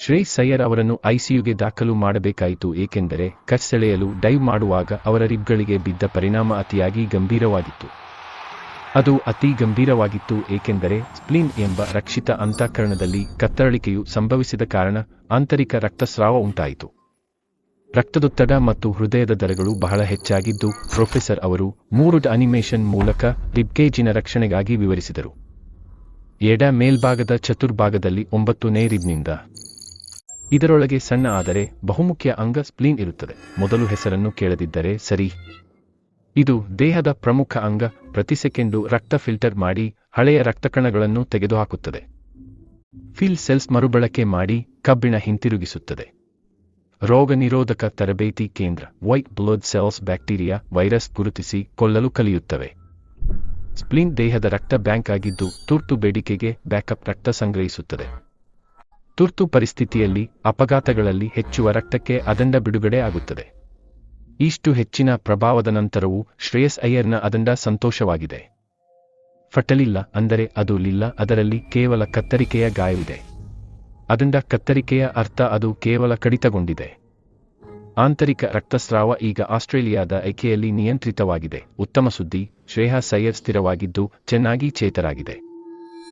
ಶ್ರೇಯಸ್ ಅಯ್ಯರ್ ಅವರನ್ನು ಐಸಿಯುಗೆ ದಾಖಲು ಮಾಡಬೇಕಾಯಿತು ಏಕೆಂದರೆ ಕ್ಯಾಚ್ ಸೆಳೆಯಲು ಡೈವ್ ಮಾಡುವಾಗ ಅವರ ರಿಬ್ಗಳಿಗೆ ಬಿದ್ದ ಪರಿಣಾಮ ಅತಿಯಾಗಿ ಗಂಭೀರವಾಗಿತ್ತು. ಅದು ಅತಿ ಗಂಭೀರವಾಗಿತ್ತು ಏಕೆಂದರೆ ಸ್ಪ್ಲೀನ್ ಎಂಬ ರಕ್ಷಿತ ಅಂತಃಕರಣದಲ್ಲಿ ಕತ್ತರಳಿಕೆಯು ಸಂಭವಿಸಿದ ಕಾರಣ ಆಂತರಿಕ ರಕ್ತಸ್ರಾವ ಉಂಟಾಯಿತು. ರಕ್ತದೊತ್ತಡ ಮತ್ತು ಹೃದಯದ ದರಗಳು ಬಹಳ ಹೆಚ್ಚಾಗಿದ್ದು ಪ್ರೊಫೆಸರ್ ಅವರು 3D ಅನಿಮೇಷನ್ ಮೂಲಕ ರಿಬ್ಕೇಜಿನ ರಕ್ಷಣೆಗಾಗಿ ವಿವರಿಸಿದರು. ಎಡ ಮೇಲ್ಭಾಗದ ಚತುರ್ಭಾಗದಲ್ಲಿ 9ನೇ ರಿಬ್ನಿಂದ ಇದರೊಳಗೆ ಸಣ್ಣ ಆದರೆ ಬಹುಮುಖ್ಯ ಅಂಗ ಸ್ಪ್ಲೀನ್ ಇರುತ್ತದೆ. ಮೊದಲು ಹೆಸರನ್ನು ಕೇಳದಿದ್ದರೆ ಸರಿ. ಇದು ದೇಹದ ಪ್ರಮುಖ ಅಂಗ. ಪ್ರತಿ ಸೆಕೆಂಡು ರಕ್ತ ಫಿಲ್ಟರ್ ಮಾಡಿ ಹಳೆಯ ರಕ್ತಕಣಗಳನ್ನು ತೆಗೆದುಹಾಕುತ್ತದೆ. ಫಿಲ್ ಸೆಲ್ಸ್ ಮರುಬಳಕೆ ಮಾಡಿ ಕಬ್ಬಿಣ ಹಿಂತಿರುಗಿಸುತ್ತದೆ. ರೋಗ ನಿರೋಧಕ ತರಬೇತಿ ಕೇಂದ್ರ white blood cells bacteria virus ಗುರುತಿಸಿ ಕೊಲ್ಲಲು ಕಲಿಯುತ್ತವೆ. ಸ್ಪ್ಲೀನ್ ದೇಹದ ರಕ್ತ ಬ್ಯಾಂಕ್ ಆಗಿದ್ದು ತುರ್ತು ಬೇಡಿಕೆಗೆ ಬ್ಯಾಕಪ್ ರಕ್ತ ಸಂಗ್ರಹಿಸುತ್ತದೆ. ತುರ್ತು ಪರಿಸ್ಥಿತಿಯಲ್ಲಿ ಅಪಘಾತಗಳಲ್ಲಿ ಹೆಚ್ಚುವ ರಕ್ತಕ್ಕೆ ಅದಂಡ ಬಿಡುಗಡೆ ಆಗುತ್ತದೆ. ಇಷ್ಟು ಹೆಚ್ಚಿನ ಪ್ರಭಾವದ ನಂತರವೂ ಶ್ರೇಯಸ್ ಅಯ್ಯರ್ನ ಅದಂಡ ಸಂತೋಷವಾಗಿದೆ. ಫಟಲಿಲ್ಲ ಅಂದರೆ ಅದು ಲಿಲ್ಲ, ಅದರಲ್ಲಿ ಕೇವಲ ಕತ್ತರಿಕೆಯ ಗಾಯವಿದೆ. ಅದಂಡ ಕತ್ತರಿಕೆಯ ಅರ್ಥ ಅದು ಕೇವಲ ಕಡಿತಗೊಂಡಿದೆ. ಆಂತರಿಕ ರಕ್ತಸ್ರಾವ ಈಗ ಆಸ್ಟ್ರೇಲಿಯಾದ ಐಕೆಯಲ್ಲಿ ನಿಯಂತ್ರಿತವಾಗಿದೆ. ಉತ್ತಮ ಸುದ್ದಿ, ಶ್ರೇಯಸ್ ಅಯ್ಯರ್ ಸ್ಥಿರವಾಗಿದ್ದು ಚೆನ್ನಾಗಿ ಚೇತರಾಗಿದೆ.